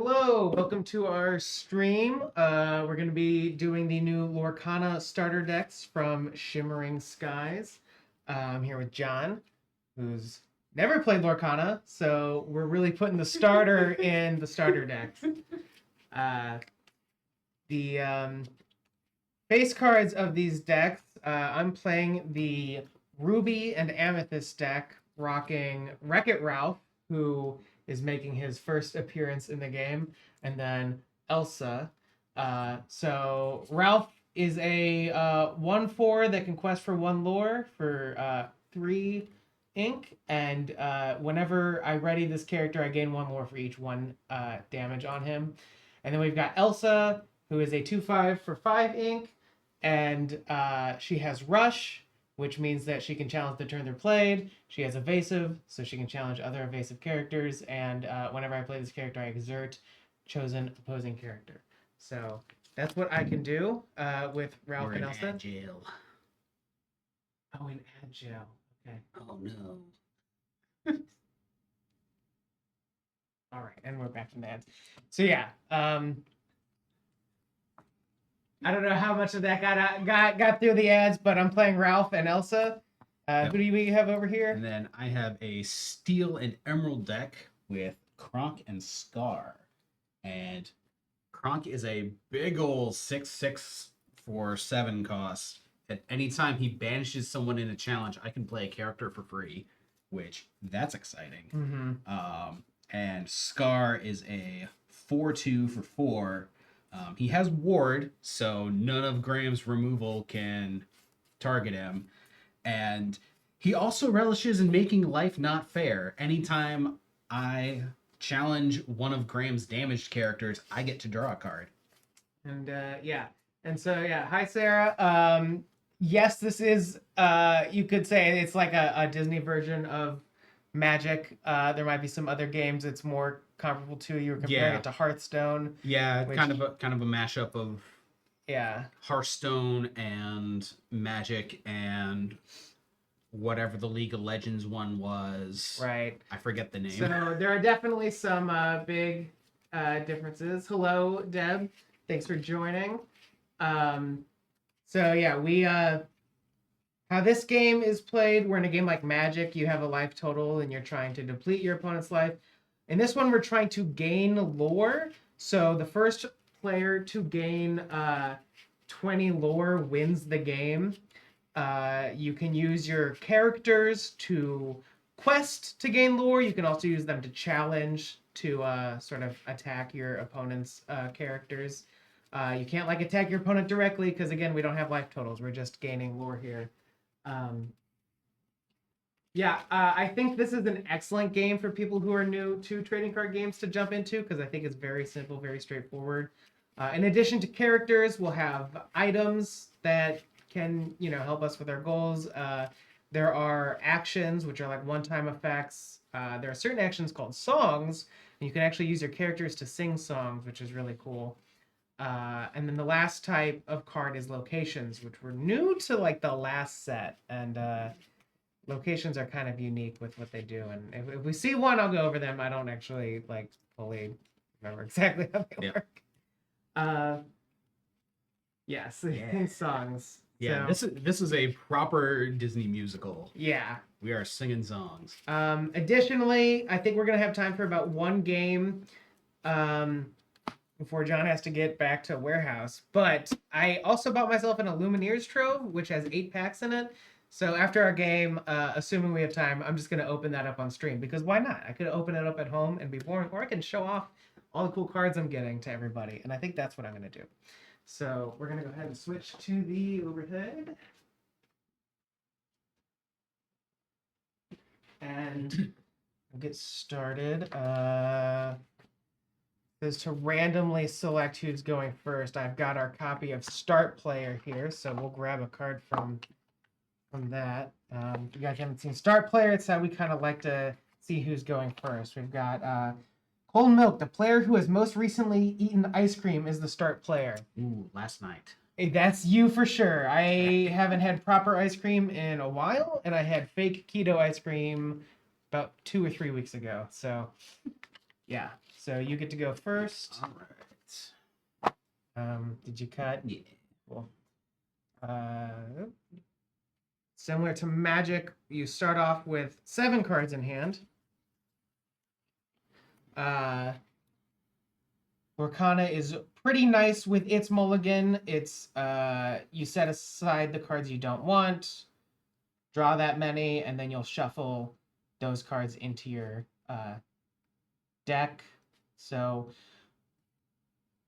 Hello, welcome to our stream. We're going to be doing the new Lorcana starter decks from Shimmering Skies. I'm here with John, who's never played Lorcana, so we're really putting the starter in the starter decks. The base cards of these decks, I'm playing the Ruby and Amethyst deck, rocking Wreck-It Ralph, who is making his first appearance in the game, and then Elsa. So Ralph is a 1/4 that can quest for 1 lore for 3 ink, and whenever I ready this character, I gain 1 lore for each 1 damage on him. And then we've got Elsa, who is a 2/5 for 5 ink, and she has Rush, which means that she can challenge the turn they're played. She has Evasive, so she can challenge other evasive characters, and whenever I play this character, I exert chosen opposing character. So that's what I can do with Ralph and Elsa. Agile. Oh, an Agile. Okay. Oh no. All right, and we're back in the ads. So yeah, I don't know how much of that got through the ads, but I'm playing Ralph and Elsa. Yep. Who do we have over here? And then I have a Steel and Emerald deck with Kronk and Scar. And Kronk is a big ol' 6/6 for 7 cost. At any time he banishes someone in a challenge, I can play a character for free, which that's exciting. Mm-hmm. And Scar is a 4/2 for 4. He has Ward, so none of Graham's removal can target him. And he also relishes in making life not fair. Anytime I challenge one of Graham's damaged characters, I get to draw a card. And yeah, and so yeah, hi Sarah. Yes, this is you could say it's like a Disney version of Magic. There might be some other games it's more comparable to. You were comparing it to Hearthstone. Yeah, which, kind of a mashup of yeah, Hearthstone and Magic and whatever the League of Legends one was. right. I forget the name. So there are definitely some big differences. Hello, Deb. Thanks for joining. So yeah, we how this game is played, we're in a game like Magic. You have a life total and you're trying to deplete your opponent's life. In this one, we're trying to gain lore. So the first player to gain 20 lore wins the game. You can use your characters to quest to gain lore. You can also use them to challenge to sort of attack your opponent's characters. You can't like attack your opponent directly because again, we don't have life totals. We're just gaining lore here. Yeah, I think this is an excellent game for people who are new to trading card games to jump into because I think it's very simple, very straightforward. In addition to characters, we'll have items that can, help us with our goals. There are actions, which are like one-time effects. There are certain actions called songs, and you can actually use your characters to sing songs, which is really cool. And then the last type of card is locations, which were new to like the last set. And locations are kind of unique with what they do. And if we see one, I'll go over them. I don't actually like fully remember exactly how they work. Yes, songs. Yeah, so, this is a proper Disney musical. Yeah. We are singing songs. Additionally, I think we're gonna have time for about one game before John has to get back to warehouse. But I also bought myself an Illumineers trove, which has 8 packs in it. So after our game, assuming we have time, I'm just gonna open that up on stream because why not? I could open it up at home and be boring, or I can show off all the cool cards I'm getting to everybody, and I think that's what I'm gonna do. So we're gonna go ahead and switch to the overhead. And we'll get started. Is to randomly select who's going first. I've got our copy of Start Player here, so we'll grab a card from that. If you guys haven't seen Start Player, it's how we kind of like to see who's going first. We've got Cold Milk, the player who has most recently eaten ice cream is the Start Player. Ooh, last night. Hey, that's you for sure. I haven't had proper ice cream in a while, and I had fake keto ice cream about 2 or 3 weeks ago. So, yeah. So you get to go first. All right. Did you cut? Yeah. Cool. Similar to Magic, you start off with 7 cards in hand. Lorcana is pretty nice with its mulligan. It's you set aside the cards you don't want, draw that many, and then you'll shuffle those cards into your deck. So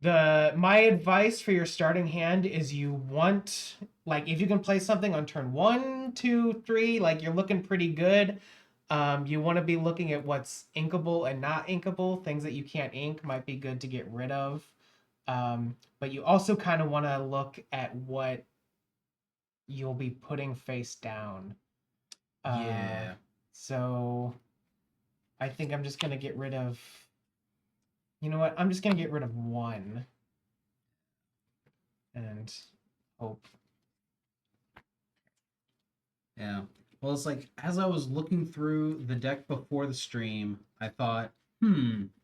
my advice for your starting hand is you want, like, if you can play something on turn 1, 2, 3, like you're looking pretty good. You want to be looking at what's inkable and not inkable. Things that you can't ink might be good to get rid of. But you also kind of want to look at what you'll be putting face down. Yeah. So I think I'm just going to get rid of... You know what? I'm just going to get rid of 1. And hope. Yeah. Well, it's like, as I was looking through the deck before the stream, I thought,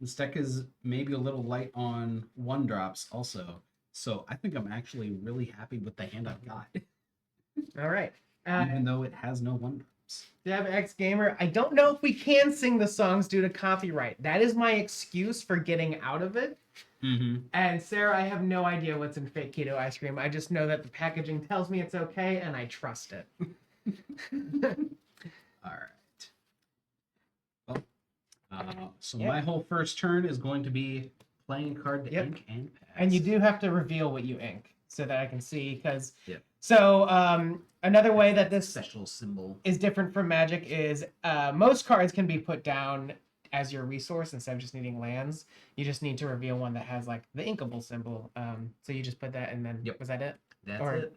This deck is maybe a little light on 1-drops also. So I think I'm actually really happy with the hand I've got, All right. even though it has no 1-drops. Dev X Gamer, I don't know if we can sing the songs due to copyright. That is my excuse for getting out of it. And Sarah, I have no idea what's in fake keto ice cream. I just know that the packaging tells me it's okay, and I trust it. All right. Well, so my whole first turn is going to be playing a card to ink and pass. And you do have to reveal what you ink so that I can see, because Yep. So another way that this special symbol is different from Magic is most cards can be put down as your resource instead of just needing lands. You just need to reveal one that has like the inkable symbol. So you just put that, and then was that it? That's it.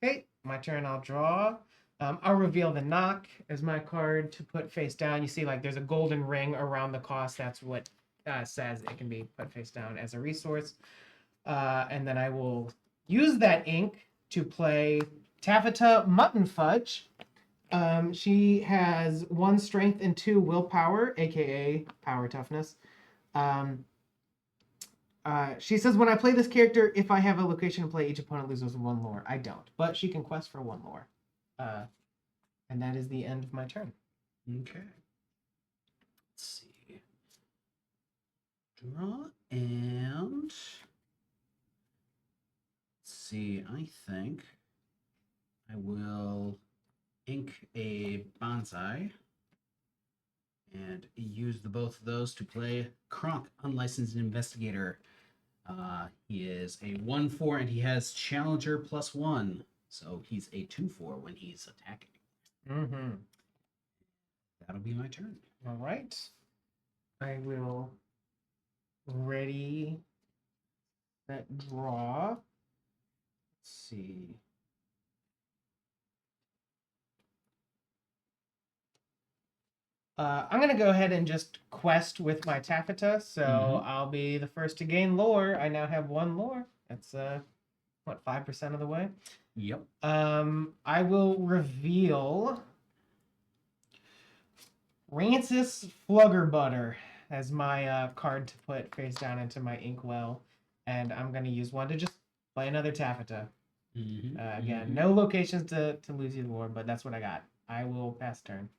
Okay, my turn. I'll draw. I'll reveal the knock as my card to put face down. You see, like there's a golden ring around the cost. That's what says it can be put face down as a resource. And then I will use that ink to play Taffeta Mutton Fudge. She has 1 strength and 2 willpower, aka power toughness. She says, when I play this character, if I have a location to play, each opponent loses 1 lore. I don't, but she can quest for 1 lore. And that is the end of my turn. Okay. Let's see. Draw and... Let's see, I think I will ink a bonsai and use the both of those to play Kronk, Unlicensed Investigator. He is a 1/4 and he has Challenger +1. So he's a 2/4 when he's attacking. That'll be my turn. All right. I will ready that draw. Let's see. I'm going to go ahead and just quest with my Taffeta. So I'll be the first to gain lore. I now have 1 lore. That's, what, 5% of the way? Yep. I will reveal Rancis Fluggerbutter as my card to put face down into my inkwell. And I'm going to use 1 to just play another Taffeta. Again, no locations to lose either lore, but that's what I got. I will pass turn.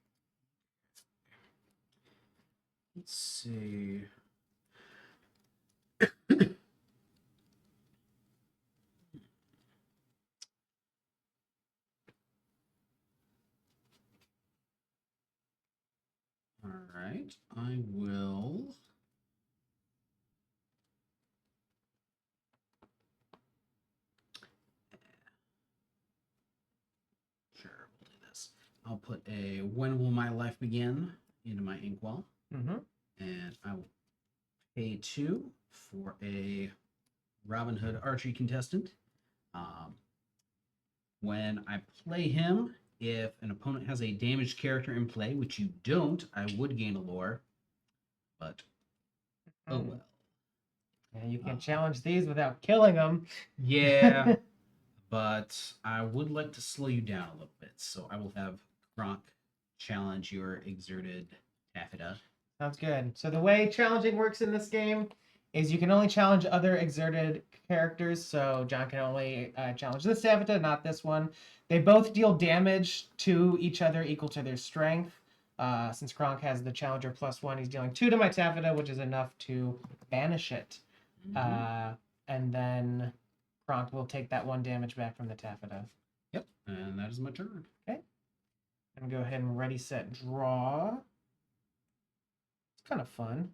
Let's see. All right, I will. Sure, we'll do this. I'll put a When Will My Life Begin into my inkwell. And I will pay 2 for a Robin Hood archery contestant. When I play him, if an opponent has a damaged character in play, which you don't, I would gain a lore. But, oh well. Yeah, you can challenge these without killing them. Yeah, but I would like to slow you down a little bit. So I will have Kronk challenge your exerted Taffeta. Sounds good. So the way challenging works in this game is you can only challenge other exerted characters. So John can only challenge this Taffeta, not this one. They both deal damage to each other equal to their strength. Since Kronk has the Challenger +1, he's dealing 2 to my Taffeta, which is enough to banish it. And then Kronk will take that 1 damage back from the Taffeta. Yep, and that is my turn. Okay. I'm going to go ahead and ready, set, draw. It's kind of fun.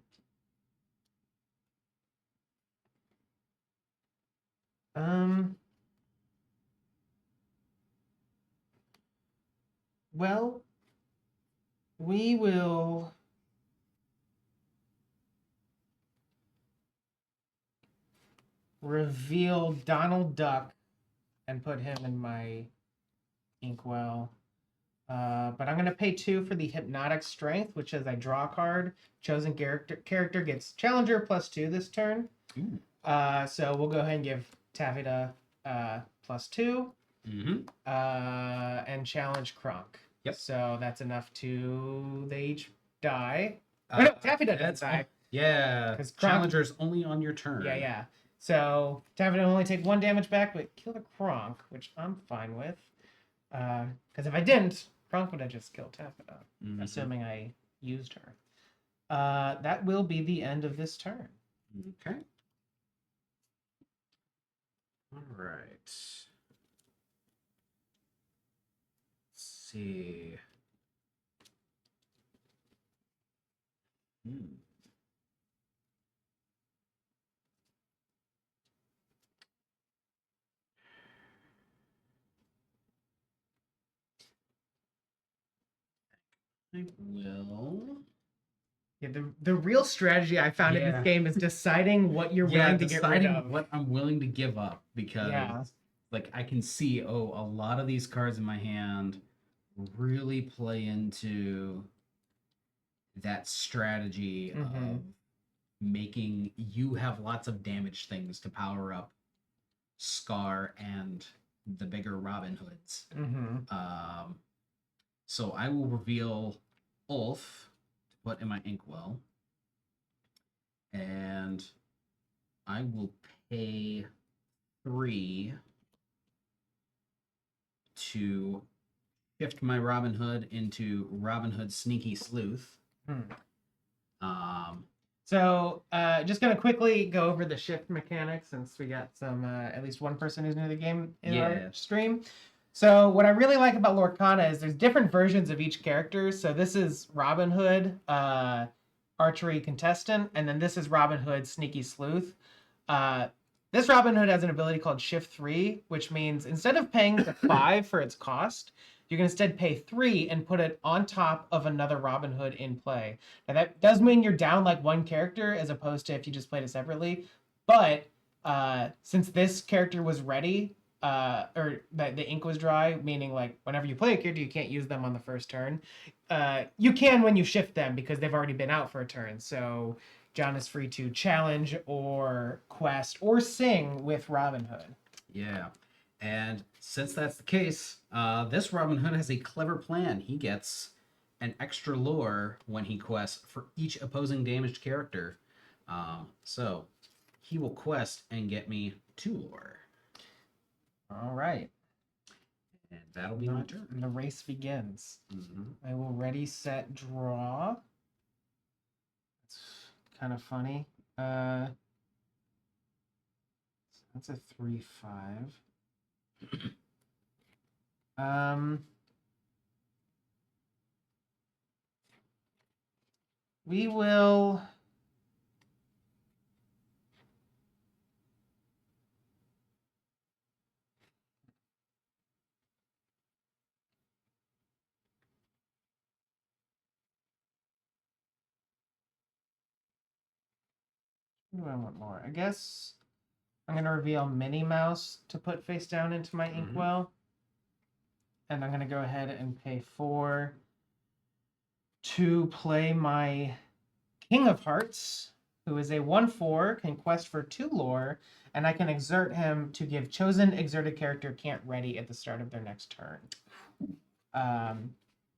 Well, we will reveal Donald Duck and put him in my inkwell. But I'm going to pay 2 for the Hypnotic Strength, which is I draw a card. Chosen character gets Challenger +2 this turn. So we'll go ahead and give Taffeta +2. And challenge Kronk. Yep. So that's enough to... They each die. No, Taffeta doesn't die. Yeah, 'Cause Challenger's only on your turn. Yeah. So to have it only take 1 damage back, but kill the Kronk, which I'm fine with. Because if I didn't, Kronk would have just killed Taffeta, assuming I used her. That will be the end of this turn. Okay. All right. Let's see. I will. Yeah, the real strategy I found in this game is deciding what you're willing to get rid of. What I'm willing to give up, because like I can see, a lot of these cards in my hand really play into that strategy of making you have lots of damage things to power up Scar and the bigger Robin Hoods. So I will reveal Ulf to put in my inkwell, and I will pay 3 to shift my Robin Hood into Robin Hood Sneaky Sleuth. So just gonna quickly go over the shift mechanics, since we got some at least one person who's new to the game in our stream. So what I really like about Lorcana is there's different versions of each character. So this is Robin Hood, archery contestant, and then this is Robin Hood Sneaky Sleuth. This Robin Hood has an ability called Shift 3, which means instead of paying the 5 for its cost, you can instead pay 3 and put it on top of another Robin Hood in play. Now that does mean you're down like one character as opposed to if you just played it separately. But since this character was ready, or the ink was dry, meaning like whenever you play a character, you can't use them on the first turn. You can when you shift them because they've already been out for a turn. So Jon is free to challenge or quest or sing with Robin Hood. Yeah. And since that's the case, this Robin Hood has a clever plan. He gets an extra lore when he quests for each opposing damaged character. So he will quest and get me 2 lore. All right. And that'll be my turn. The race begins. I will ready, set, draw. It's kind of funny. That's a 3/5. We will. What do I want more? I guess I'm going to reveal Minnie Mouse to put face down into my inkwell. And I'm going to go ahead and pay 4 to play my King of Hearts, who is a 1/4, can quest for 2 lore, and I can exert him to give chosen exerted character can't ready at the start of their next turn.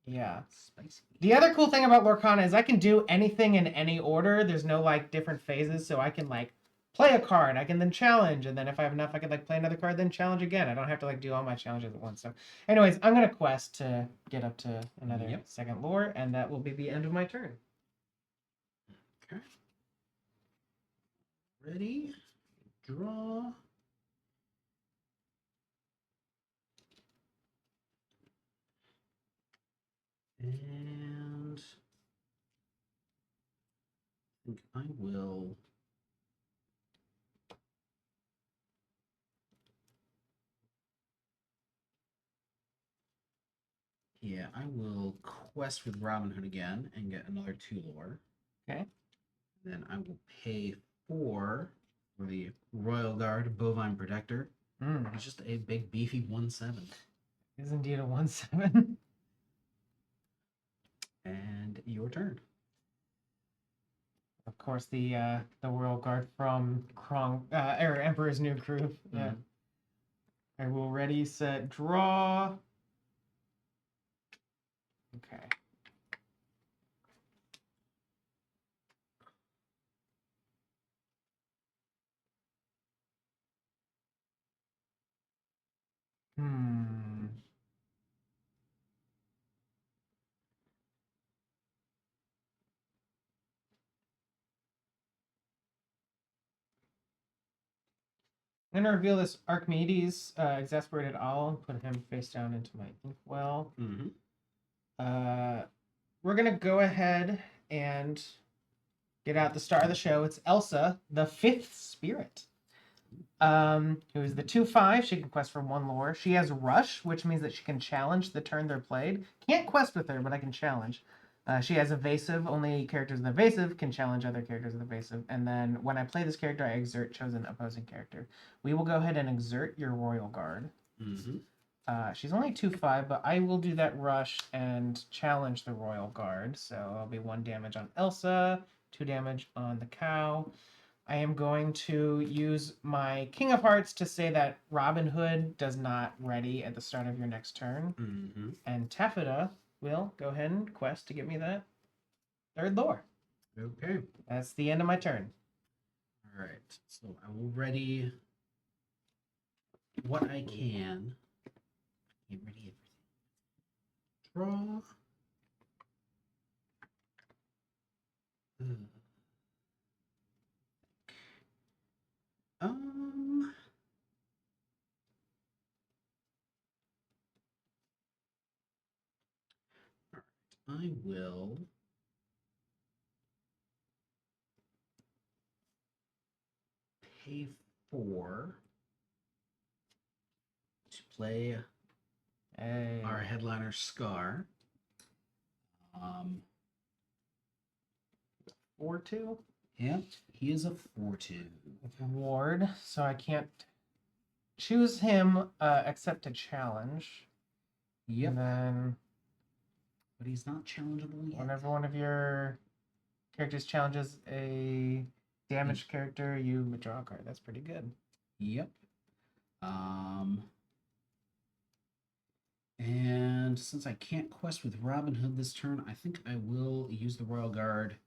Yeah. Spicy. The other cool thing about Lorcana is I can do anything in any order. There's no like different phases, so I can like play a card, I can then challenge, and then if I have enough, I can like play another card, then challenge again. I don't have to like do all my challenges at once. So, anyways, I'm gonna quest to get up to another second lore, and that will be the end of my turn. Okay. Ready? Draw. And I think I will. Yeah, I will quest with Robin Hood again and get another 2 lore. Okay. Then I will pay 4 for the Royal Guard Bovine Protector. It's just a big beefy 1/7. It is indeed a 1/7. And your turn. Of course, the Royal Guard from Emperor's New Groove. Yeah. I will ready, set, draw. Okay. Hmm. I'm gonna reveal this Archimedes, exasperated owl, put him face down into my inkwell. Mm-hmm. We're gonna go ahead and get out the star of the show. It's Elsa, the fifth spirit. Who is the 2/5. She can quest for 1 lore. She has Rush, which means that she can challenge the turn they're played. Can't quest with her, but I can challenge. She has Evasive. Only characters with Evasive can challenge other characters with Evasive. And then when I play this character, I exert chosen opposing character. We will go ahead and exert your Royal Guard. Mm-hmm. She's only 2/5, but I will do that Rush and challenge the Royal Guard. So it'll be 1 damage on Elsa, 2 damage on the cow. I am going to use my King of Hearts to say that Robin Hood does not ready at the start of your next turn. Mm-hmm. And Taffeta will go ahead and quest to get me that 3rd lore. Okay. That's the end of my turn. All right. So I will ready what I can. Get ready everything. Draw. Um. All right. I will pay 4 to play our headliner Scar. 4/2 Yeah, he is a 4/2. with Ward, so I can't choose him except to challenge. Yep. And then But he's not challengeable yet. whenever one of your characters challenges a damaged character, you draw a card. That's pretty good. Yep. And since I can't quest with Robin Hood this turn, I think I will use the Royal Guard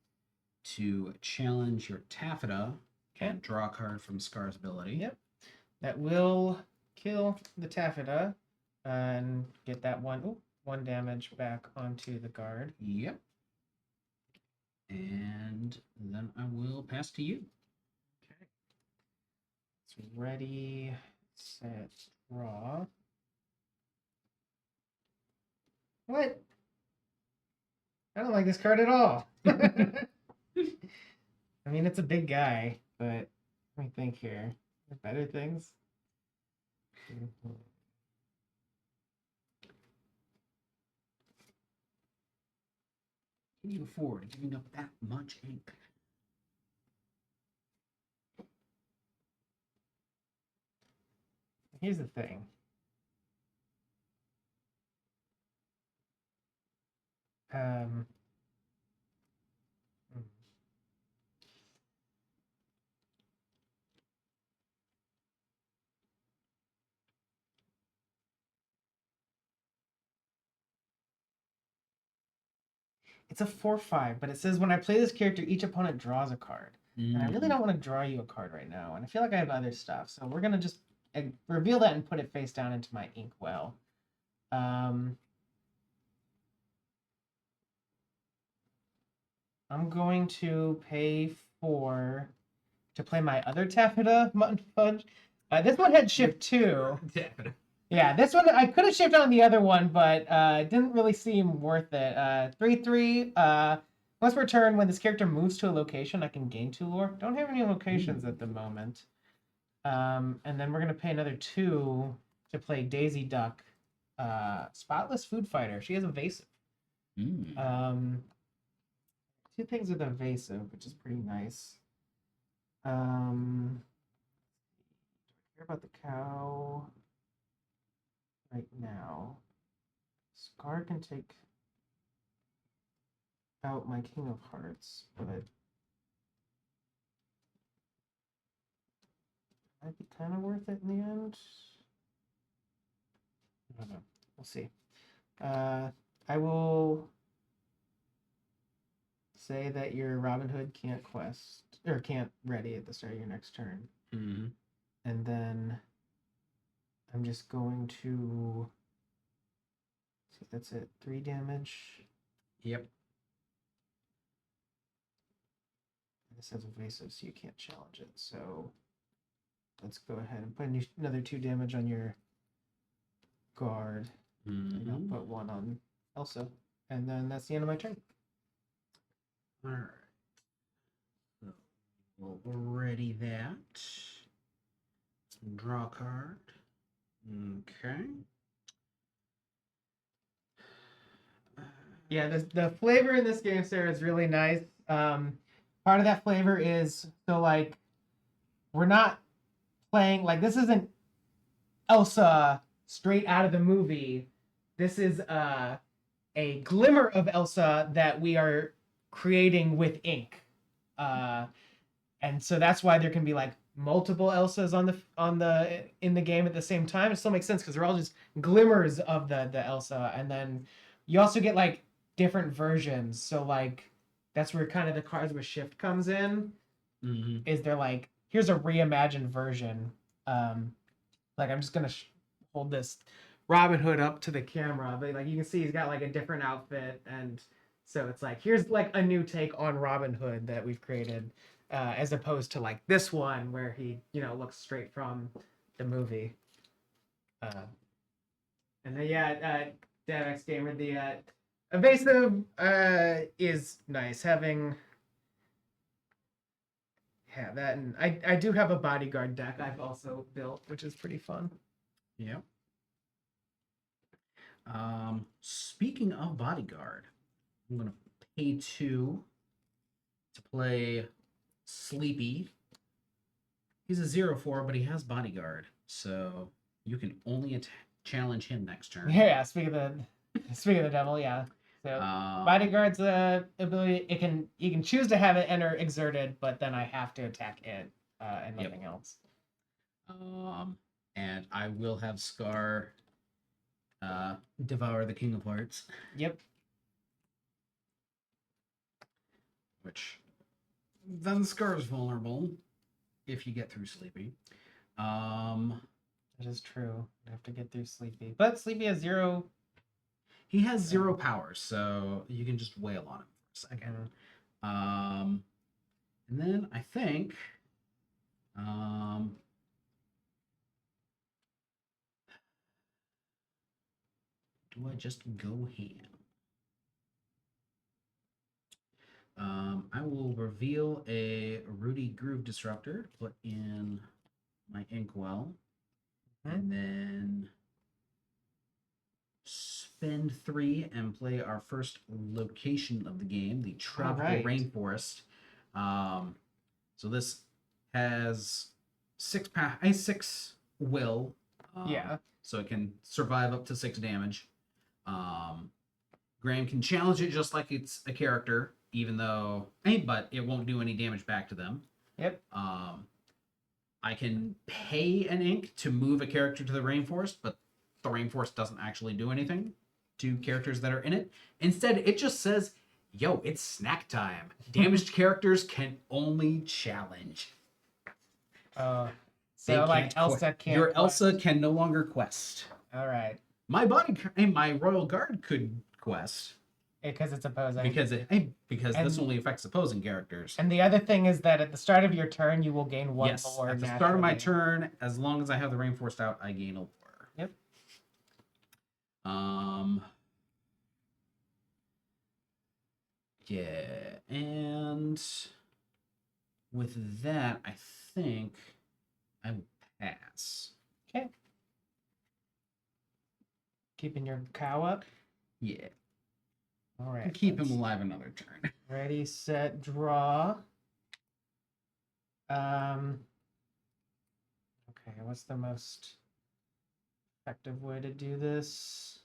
to challenge your Taffeta and draw a card from Scar's ability. Yep. That will kill the Taffeta and get that 1 damage back onto the guard. Yep. And then I will pass to you. Okay. It's ready, set, draw. What? I don't like this card at all. I mean, it's a big guy, but let me think here. There's better things. Can you afford giving up that much ink? Here's the thing. Um, It's a 4/5, but it says when I play this character, each opponent draws a card. And I really don't want to draw you a card right now. And I feel like I have other stuff. So we're going to just reveal that and put it face down into my inkwell. I'm going to pay 4 to play my other Taffeta Mutton Fudge. This one had shift 2. Taffeta. Yeah, this one I could have shifted on the other one, but it didn't really seem worth it. 3/3. Once per turn, when this character moves to a location, I can gain 2 lore. Don't have any locations at the moment. And then we're gonna pay another 2 to play Daisy Duck, Spotless Food Fighter. She has evasive. 2 things with evasive, which is pretty nice. Care about the cow right now. Scar can take out my King of Hearts, but might be kind of worth it in the end. I don't know. We'll see. I will say that your Robin Hood can't quest or can't ready at the start of your next turn. Mm-hmm. And then I'm just going to see if that's it. 3 damage. Yep. This has evasive, so you can't challenge it. So let's go ahead and put another 2 damage on your guard. And I'll put 1 on Elsa. And then that's the end of my turn. All right. So we'll ready that. Draw a card. Okay. Yeah, the flavor in this game, Sarah, is really nice. Part of that flavor is, so like, we're not playing, like, this isn't Elsa straight out of the movie. This is a glimmer of Elsa that we are creating with ink. And so that's why there can be like multiple Elsas in the game at the same time. It still makes sense because they're all just glimmers of the Elsa, and then you also get like different versions. So like that's where kind of the cards with shift comes in. Is they're like, here's a reimagined version. Like I'm just gonna hold this Robin Hood up to the camera, but like you can see he's got like a different outfit, and so it's like here's like a new take on Robin Hood that we've created, as opposed to like this one where he looks straight from the movie. And then Davex Gamer, the evasive is nice having. Yeah, that, and I do have a bodyguard deck I've also built, which is pretty fun. Yeah. Speaking of bodyguard, I'm gonna pay 2 to play Sleepy. He's a 0/4, but he has bodyguard, so you can only challenge him next turn. Yeah, speaking of the devil, yeah. So bodyguard's ability, you can choose to have it enter exerted, but then I have to attack it and nothing else. And I will have Scar devour the King of Hearts. Yep. Which then Scar is vulnerable if you get through Sleepy. That is true. You have to get through Sleepy, but Sleepy has 0. He has 0 powers, so you can just wail on him for a second. And then I think do I just go ham? I will reveal a Rudy Groove Disruptor, put in my Inkwell, and then spend 3 and play our first location of the game, the Tropical Rainforest. So this has 6 will. So it can survive up to 6 damage. Graham can challenge it just like it's a character, but it won't do any damage back to them. Yep. I can pay an ink to move a character to the rainforest, but the rainforest doesn't actually do anything to characters that are in it. Instead, it just says, yo, it's snack time. Damaged characters can only challenge. So like Elsa can't. Your Elsa can no longer quest. All right. My Royal Guard could quest. Because it's opposing. Because this only affects opposing characters. And the other thing is that at the start of your turn, you will gain 1 lore. Yes, at the start of my turn, as long as I have the rainforest out, I gain a lore. Yep. Yeah, and with that, I think I will pass. Okay. Keeping your cow up? Yeah. All right. Keep him alive another turn. Ready, set, draw. Okay, what's the most effective way to do this?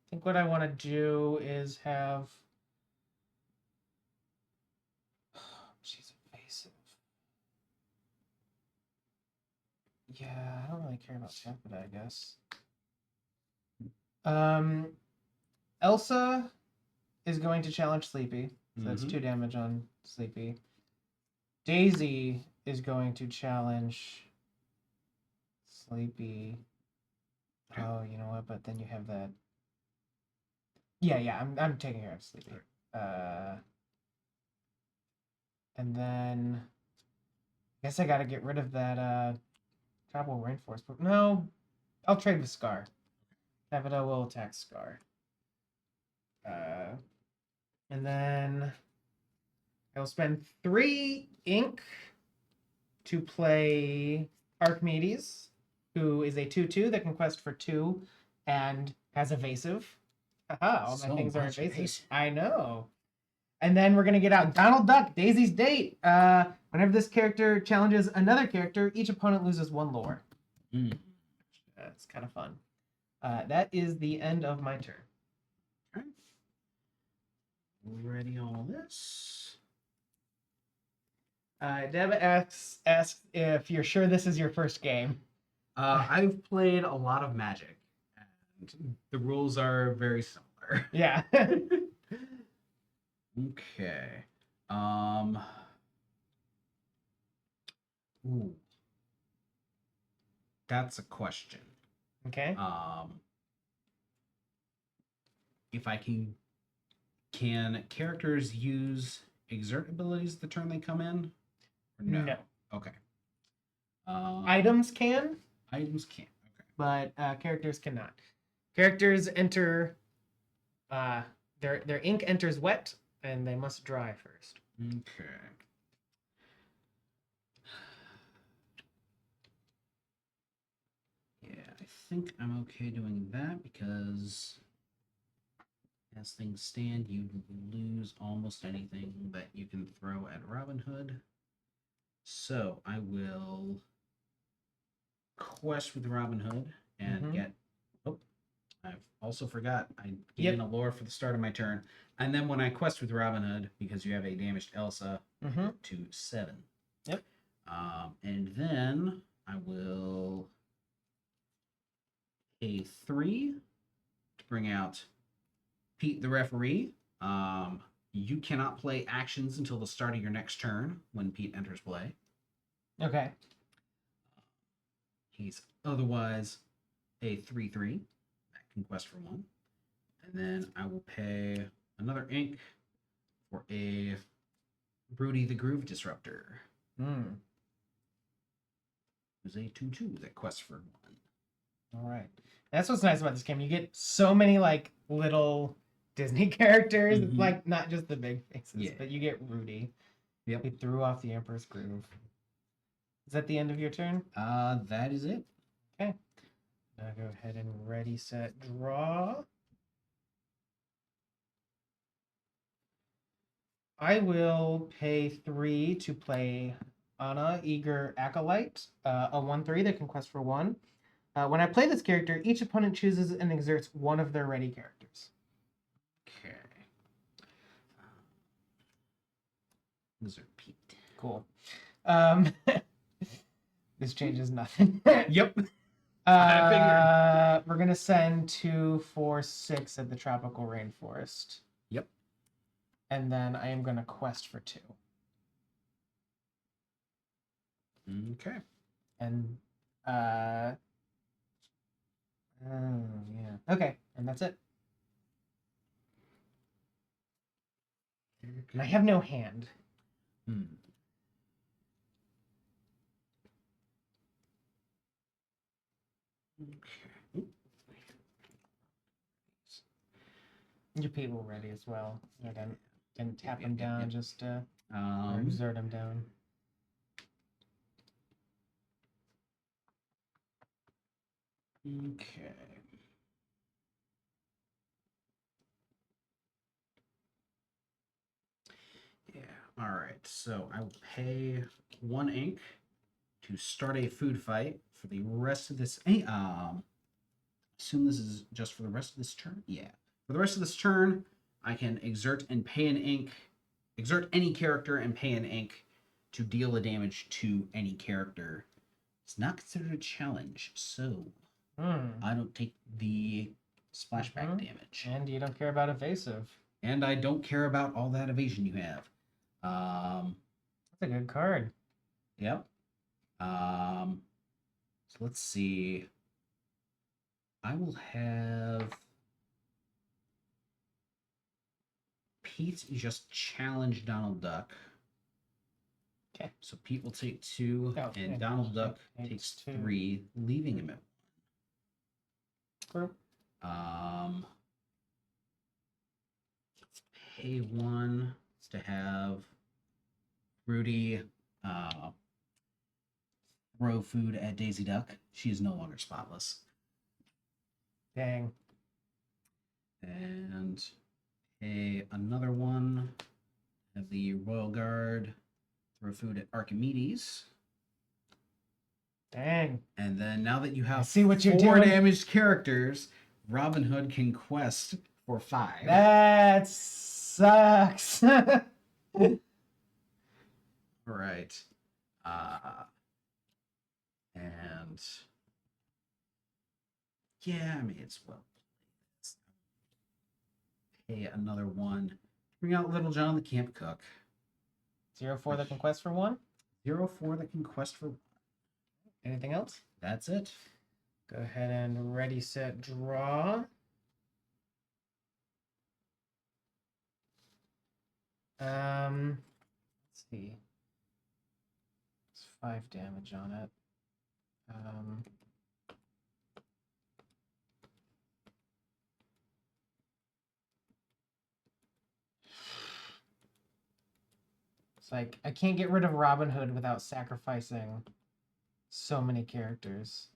I think what I want to do is have... she's evasive. Yeah, I don't really care about Tempered, I guess. Elsa is going to challenge Sleepy. So that's 2 damage on Sleepy. Daisy is going to challenge Sleepy. Oh, you know what? But then you have that. Yeah. I'm taking care of Sleepy. And then I guess I gotta get rid of that Tribal Rainforest. But no, I'll trade with Scar. Capita will attack Scar. And then I'll spend 3 ink to play Archimedes, who is a 2/2 that can quest for 2 and has evasive. Haha, all my So things are much evasive. evasive. I know. And then we're gonna get out Donald Duck, Daisy's date. Whenever this character challenges another character, each opponent loses 1 lore. It's kind of fun. That is the end of my turn. Okay. Ready all this. Deb asks if you're sure this is your first game. I've played a lot of Magic, and the rules are very similar. Yeah. Okay. Ooh. That's a question. Okay. If I can characters use exert abilities the turn they come in? Or no. No. Okay. Items can, Items can't. Okay. but characters cannot. Characters enter. Their ink enters wet, and they must dry first. Okay. Yeah, I think I'm okay doing that because as things stand, you lose almost anything that you can throw at Robin Hood. So I will quest with Robin Hood and get. Oh, I've also forgot I gain a lore for the start of my turn, and then when I quest with Robin Hood, because you have a damaged Elsa, to 7. Yep. And then I will pay 3 to bring out Pete the referee. You cannot play actions until the start of your next turn when Pete enters play. Okay. He's otherwise a 3/3 that can quest for 1. And then I will pay another ink for a Broody the Groove Disruptor. Who's a 2/2 that quests for 1. All right. That's what's nice about this game. You get so many like little Disney characters. It's like not just the big faces, but you get Rudy. Yep. He threw off the Emperor's Groove. Is that the end of your turn? That is it. Okay. Now go ahead and ready, set, draw. I will pay 3 to play Anna, Eager Acolyte, a 1/3 that can quest for 1. When I play this character, each opponent chooses and exerts one of their ready characters. Okay. Exert Pete. Cool. This changes nothing. Yep. I We're gonna send 2, 4, 6 at the tropical rainforest. Yep. And then I am gonna quest for 2. Okay. And yeah. Okay, and that's it. And I have no hand. Okay. Your people ready as well. I didn't tap him down, just or exert him down. Okay. Yeah. All right. So I will pay 1 ink to start a food fight for the rest of this. Assume this is just for the rest of this turn. Yeah. For the rest of this turn, I can exert and pay an ink. Exert any character and pay an ink to deal a damage to any character. It's not considered a challenge, so I don't take the splashback damage. And you don't care about evasive. And I don't care about all that evasion you have. That's a good card. Yep. So let's see. I will have Pete just challenge Donald Duck. Okay. So Pete will take 2, Oh, and Donald Duck takes 3, leaving him at 1. Pay 1 to have Rudy throw food at Daisy Duck. She is no longer spotless. Dang. And pay another 1. Have the Royal Guard throw food at Archimedes. Dang. And then now that you have see what you're 4 doing. damaged characters, Robin Hood can quest for 5. That sucks. All right. And yeah, I mean, it's well. Pay another 1. Bring out Little John the Camp Cook. 0-4 that can quest for 1. 0-4 that can quest for 1. Anything else? That's it. Go ahead and ready, set, draw. Let's see. It's 5 damage on it. It's like I can't get rid of Robin Hood without sacrificing so many characters.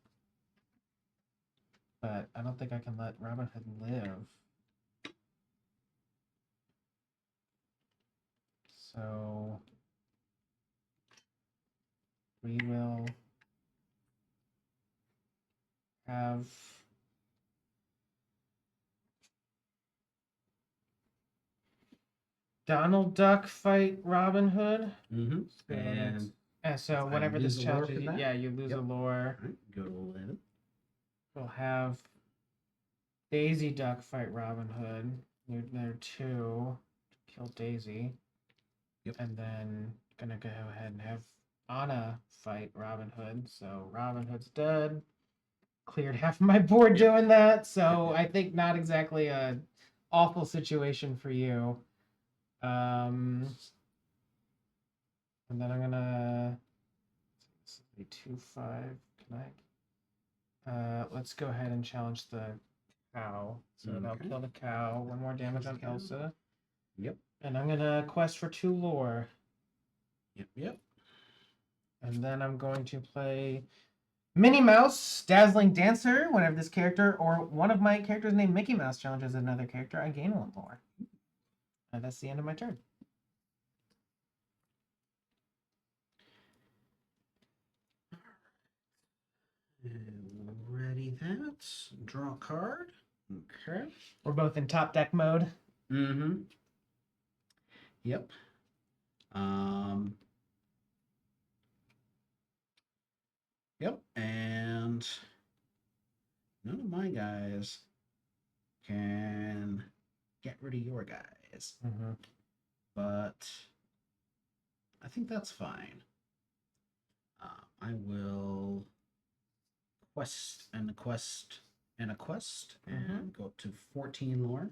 But I don't think I can let Robin Hood live. So we will have Donald Duck fight Robin Hood. Mm-hmm. And so whenever this challenge, yeah, you lose a lore. Right, go to 11. We'll have Daisy Duck fight Robin Hood. You're there 2 to kill Daisy. Yep. And then gonna go ahead and have Anna fight Robin Hood. So Robin Hood's dead. Cleared half of my board doing that. So I think not exactly a awful situation for you. And then I'm gonna this is a 2-5. Can I? Let's go ahead and challenge the cow. So that'll kill the cow. 1 more damage on Elsa. Yep. And I'm gonna quest for 2 lore. Yep. And then I'm going to play Minnie Mouse, Dazzling Dancer. Whenever this character or one of my characters named Mickey Mouse challenges another character, I gain 1 lore. And that's the end of my turn. And ready that. Draw a card. Okay. We're both in top deck mode. Mm-hmm. Yep. Yep. And none of my guys can get rid of your guys. Mm-hmm. But I think that's fine. I will quest and a quest and a quest and go up to 14 lore.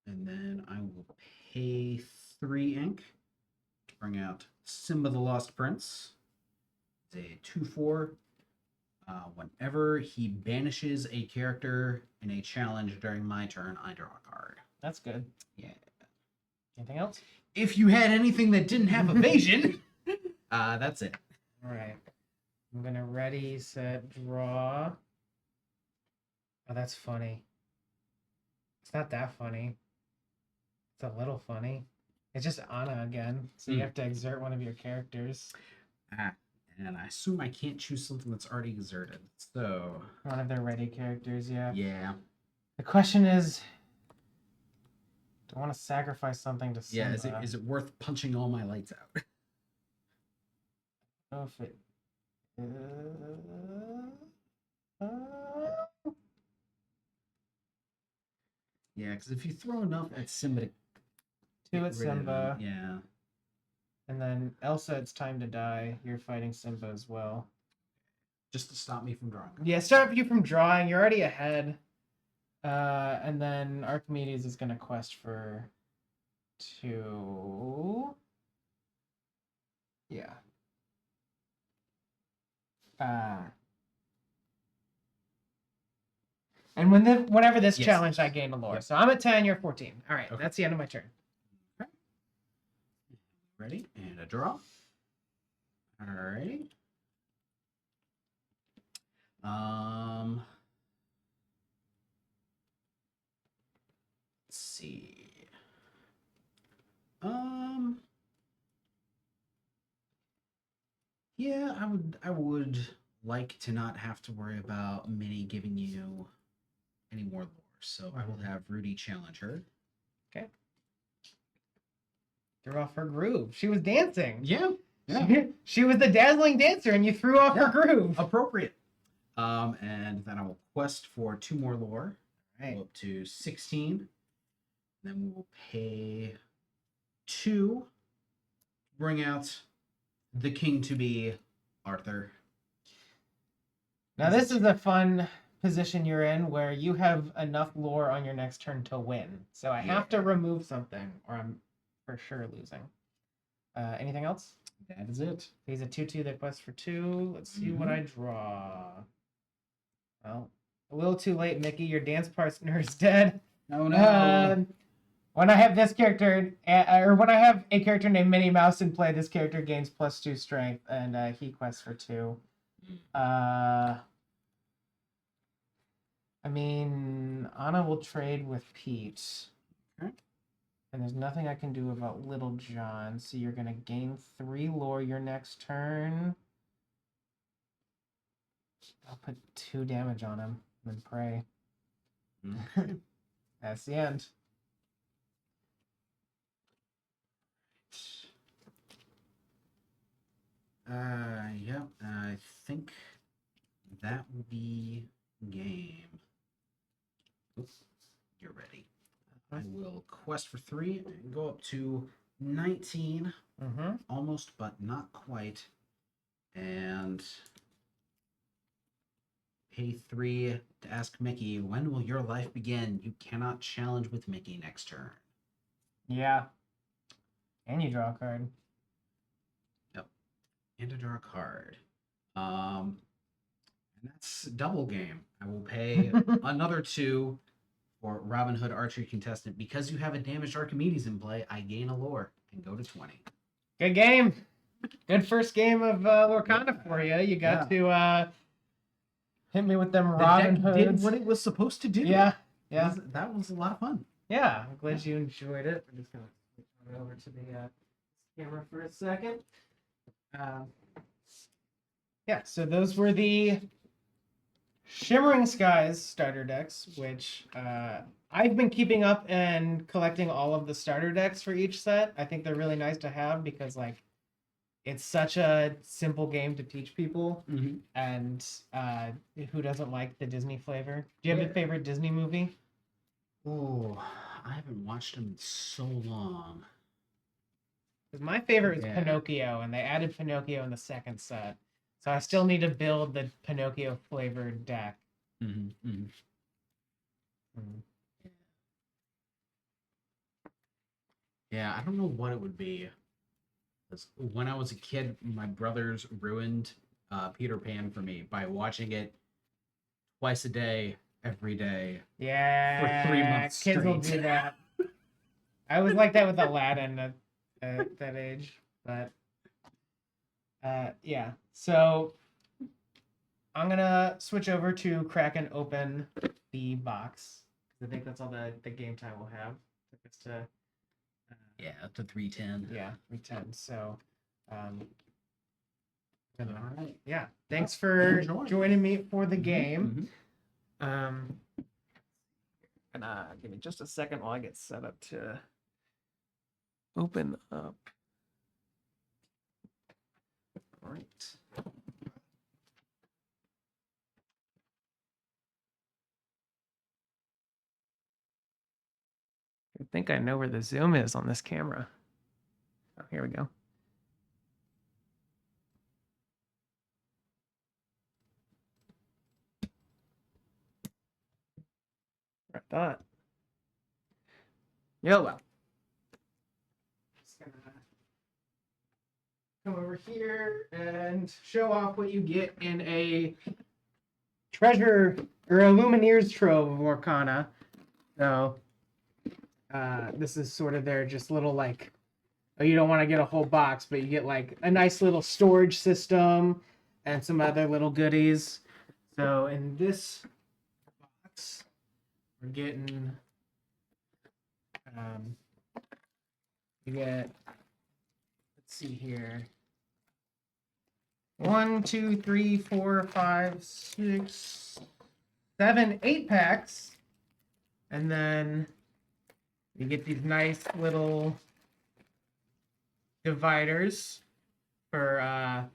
And then I will pay 3 ink to bring out Simba the Lost Prince. It's a 2/4. Whenever he banishes a character in a challenge during my turn, I draw a card. That's good. Yeah. Anything else? If you had anything that didn't have evasion, that's it. All right. I'm going to ready, set, draw. Oh, that's funny. It's not that funny. It's a little funny. It's just Anna again. So you have to exert one of your characters. And I assume I can't choose something that's already exerted. So One of their ready characters, yeah. Yeah. The question is, do I want to sacrifice something to Simba? Yeah, is it worth punching all my lights out? I don't know if it... Yeah, because if you throw enough at Simba to Two at Simba. Yeah. And then Elsa, it's time to die. You're fighting Simba as well. Just to stop me from drawing. Yeah, stop you from drawing. You're already ahead. And then Archimedes is gonna quest for 2. Yeah. And whenever this Yes. challenge, I gain a lore. Yep. So I'm at 10, you're 14. All right, Okay. that's the end of my turn. Okay. Ready? And a draw. All right. Let's see. Yeah, I would like to not have to worry about Minnie giving you any more lore. So I will have Rudy challenge her. Okay. Threw off her groove. She was dancing. Yeah. She was the dazzling dancer, and you threw off her groove. Appropriate. And then I will quest for 2 more lore. Right. Go up to 16. Then we will pay 2. Bring out the king to be Arthur. Now this is a fun position you're in where you have enough lore on your next turn to win. So I have to remove something, or I'm for sure losing. Anything else? That is it. He's a 2/2 that quests for 2. Let's see what I draw. Well, a little too late, Mickey. Your dance partner is dead. Oh no. When I have this character, or when I have a character named Minnie Mouse in play, this character gains +2 strength, and he quests for 2. I mean, Anna will trade with Pete. Okay. And there's nothing I can do about Little John, so you're going to gain 3 lore your next turn. I'll put 2 damage on him and then pray. That's the end. Yep. I think that will be game. Oops, you're ready. I will quest for 3 and go up to 19. Almost, but not quite. And pay 3 to ask Mickey, when will your life begin? You cannot challenge with Mickey next turn. Yeah. And you draw a card. Yep. And to draw a card. And that's double game. I will pay another 2 for Robin Hood Archery Contestant. Because you have a damaged Archimedes in play, I gain a lore and go to 20. Good game. Good first game of Lorcana for you. You got to hit me with them Robin Hoods. Did what it was supposed to do. Yeah. That was a lot of fun. Yeah, I'm glad you enjoyed it. I'm just going to switch over to the camera for a second. Yeah, so those were the Shimmering Skies starter decks, which I've been keeping up and collecting all of the starter decks for each set. I think they're really nice to have because, like, it's such a simple game to teach people. And who doesn't like the Disney flavor? Do you have a favorite Disney movie? Oh, I haven't watched them in so long. Because my favorite is Pinocchio, and they added Pinocchio in the second set. So I still need to build the Pinocchio flavored deck. Yeah, I don't know what it would be. When I was a kid, my brothers ruined Peter Pan for me by watching it twice a day, every day. Yeah, for 3 months kids straight. will do that. I was like that with Aladdin at that age, but yeah. So I'm gonna switch over to crack and open the box. I think that's all the game time we'll have. Took us to up to 310. Yeah, 310. So All right. yeah, thanks for Enjoy. joining me for the game. And give me just a second while I get set up to open up. All right. I think I know where the zoom is on this camera. Oh, here we go. I thought. Yeah, well. Just gonna come over here and show off what you get in a treasure or a Lumineer's trove of Lorcana. So this is sort of their just little like, oh, you don't want to get a whole box, but you get like a nice little storage system and some other little goodies. So in this box, we're getting you get, let's see here, 1, 2, 3, 4, 5, 6, 7, 8 packs, and then you get these nice little dividers for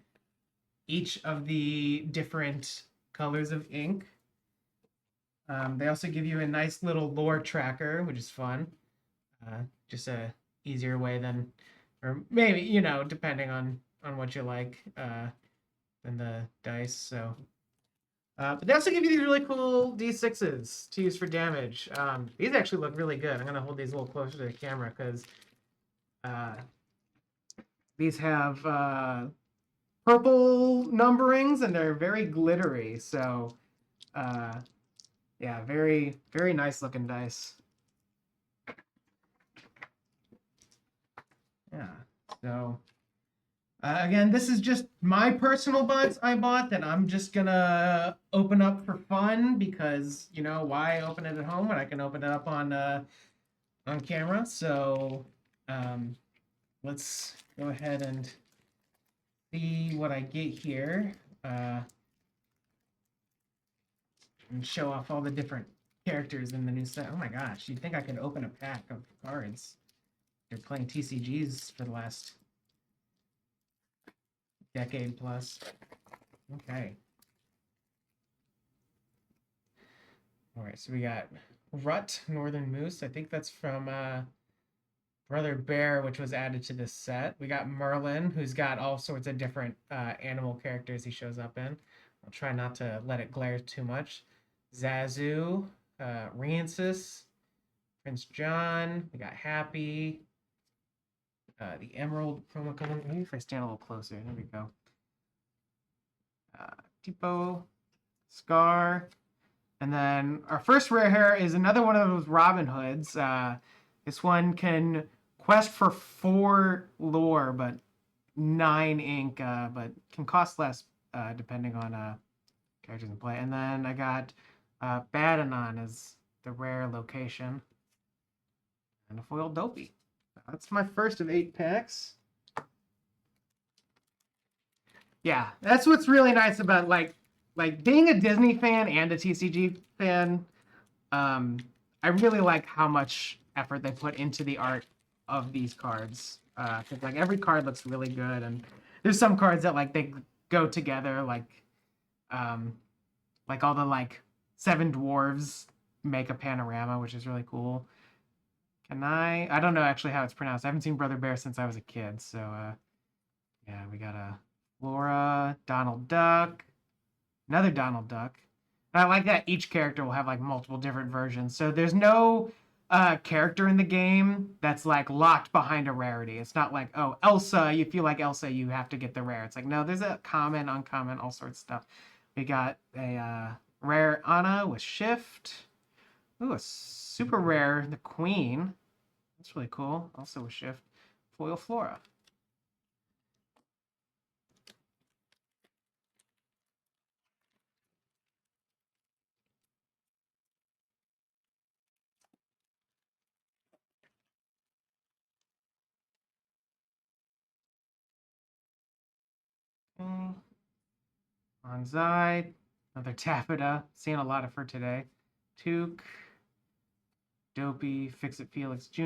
each of the different colors of ink. They also give you a nice little lore tracker, which is fun. Just a easier way than, or maybe, you know, depending on what you like, than the dice. So, but they also give you these really cool D6s to use for damage. These actually look really good. I'm gonna hold these a little closer to the camera because these have purple numberings and they're very glittery. So, yeah, very, very nice looking dice. Yeah, so again, this is just my personal buds I bought that I'm just gonna open up for fun because, you know, why open it at home when I can open it up on camera? So let's go ahead and see what I get here and show off all the different characters in the new set. Oh my gosh, you'd think I could open a pack of cards. They're playing TCGs for the last decade plus. Okay. All right, so we got Rut, Northern Moose. I think that's from Brother Bear, which was added to this set. We got Merlin, who's got all sorts of different animal characters he shows up in. I'll try not to let it glare too much. Zazu, Riensis, Prince John. We got Happy. The Emerald promo code. Maybe if I stand a little closer. There we go. Tipo, Scar. And then our first rare hair is another one of those Robin Hoods. This one can quest for 4 lore, but 9 ink, but can cost less depending on characters in play. And then I got Badanon as the rare location. And a foil Dopey. That's my first of 8 packs. Yeah, that's what's really nice about like being a Disney fan and a TCG fan. I really like how much effort they put into the art of these cards. Because like every card looks really good, and there's some cards that like they go together, like all the like 7 dwarves make a panorama, which is really cool. I don't know actually how it's pronounced. I haven't seen Brother Bear since I was a kid. So, yeah, we got a Flora, Donald Duck, another Donald Duck. And I like that each character will have like multiple different versions. So there's no character in the game that's like locked behind a rarity. It's not like, oh, Elsa, you feel like Elsa, you have to get the rare. It's like, no, there's a common, uncommon, all sorts of stuff. We got a rare Anna with Shift. Ooh, a super rare, the Queen. That's really cool. Also with Shift. Foil Flora. Okay. Anzai. Another Taffeta. Seeing a lot of her today. Took. Dopey, Fix It Felix Jr.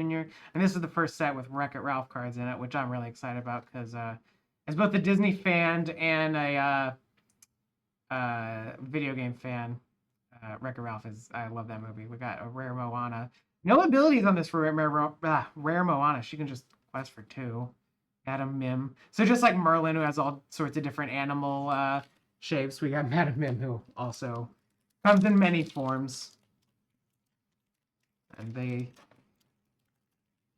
And this is the first set with Wreck-It Ralph cards in it, which I'm really excited about because as both a Disney fan and a video game fan, Wreck-It Ralph I love that movie. We got a rare Moana. No abilities on this for rare Moana. She can just quest for 2. Madam Mim. So just like Merlin, who has all sorts of different animal shapes, we got Madam Mim, who also comes in many forms. And the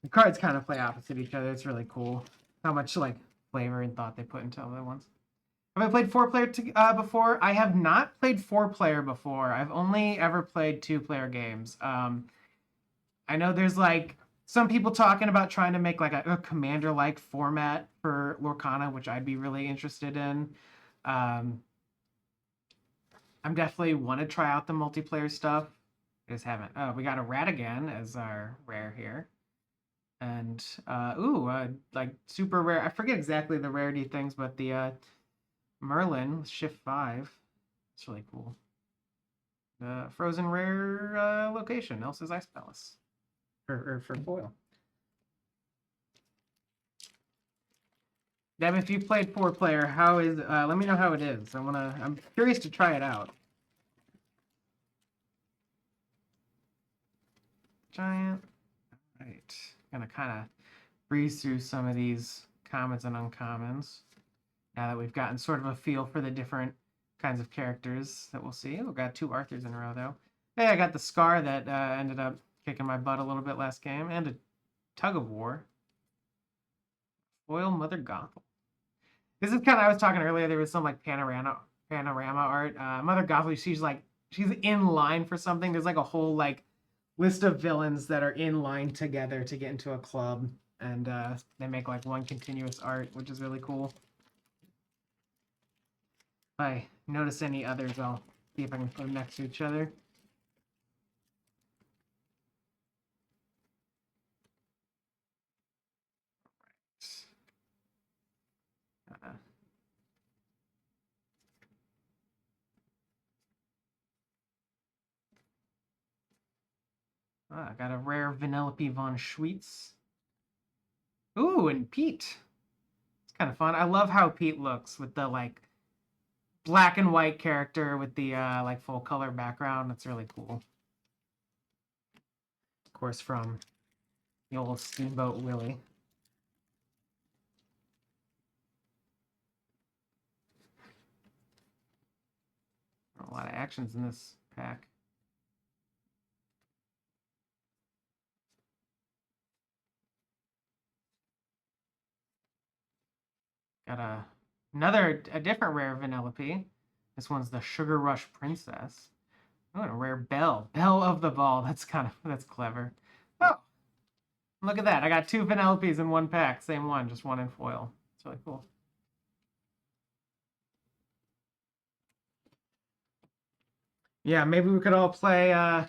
cards kind of play opposite each other. It's really cool how much like flavor and thought they put into other ones. Have I played 4-player before? I have not played 4-player before. I've only ever played 2-player games. I know there's like some people talking about trying to make like a commander-like format for Lorcana, which I'd be really interested in. I'm definitely want to try out the multiplayer stuff. I just haven't. Oh, we got a Ratigan as our rare here. And like super rare. I forget exactly the rarity things, but the Merlin shift 5. It's really cool. The frozen rare location, Elsa's Ice Palace. For foil. Deb, if you played 4-player, how is let me know how it is. I'm curious to try it out. Giant. All right. Gonna kind of breeze through some of these commons and uncommons. Now that we've gotten sort of a feel for the different kinds of characters that we'll see. Oh, got 2 Arthurs in a row, though. Hey, I got the Scar that ended up kicking my butt a little bit last game, and a Tug of War. Foil Mother Gothel. This is kind of, I was talking earlier, there was some like panorama art. Mother Gothel, she's in line for something. There's like a whole like list of villains that are in line together to get into a club, and they make like one continuous art, which is really cool. If I notice any others, I'll see if I can put them next to each other. I got a rare Vanellope von Schweetz. Ooh, and Pete. It's kind of fun. I love how Pete looks with the like black and white character with the like full color background. It's really cool. Of course, from the old Steamboat Willie. A lot of actions in this pack. Got a different rare Vanellope. This one's the Sugar Rush Princess. Oh, and a rare Belle. Belle of the Ball. That's clever. Oh, look at that. I got 2 Vanellopes in one pack. Same one, just one in foil. It's really cool. Yeah, maybe we could all play on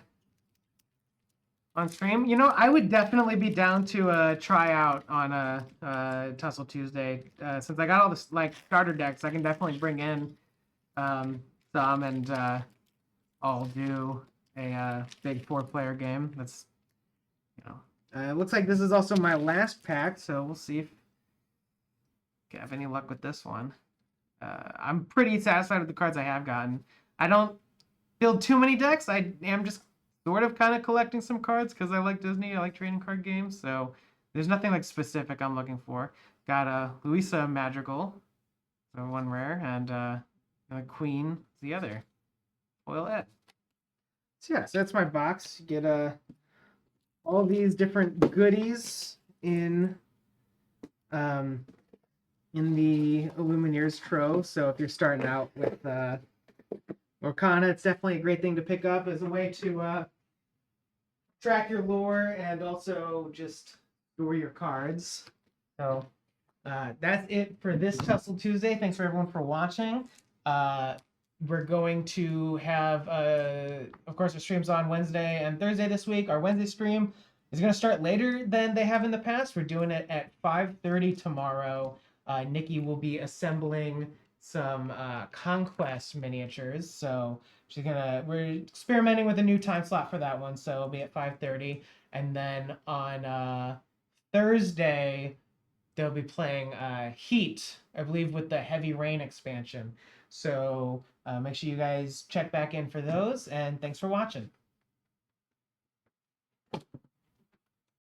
stream. You know, I would definitely be down to try out on a Tussle Tuesday. Since I got all this like starter decks, I can definitely bring in some and I'll do a big 4-player game. That's, you know, it looks like this is also my last pack, so we'll see if I have any luck with this one. I'm pretty satisfied with the cards I have gotten. I don't build too many decks. I am just sort of kind of collecting some cards because I like Disney. I like trading card games, so there's nothing like specific I'm looking for. Got a Louisa Madrigal, so 1 rare, and a Queen, the other. Foil Ed. So yeah, so that's my box. You get all these different goodies in the Illumineers Trove. So if you're starting out with Lorcana, it's definitely a great thing to pick up as a way to track your lore and also just store your cards. So that's it for this Tussle Tuesday. Thanks for everyone for watching. We're going to have, of course, our streams on Wednesday and Thursday this week. Our Wednesday stream is going to start later than they have in the past. We're doing it at 5:30 tomorrow. Nikki will be assembling some Conquest miniatures. So we're experimenting with a new time slot for that one. So it'll be at 5:30. And then on Thursday, they'll be playing Heat, I believe, with the Heavy Rain expansion. So make sure you guys check back in for those, and thanks for watching.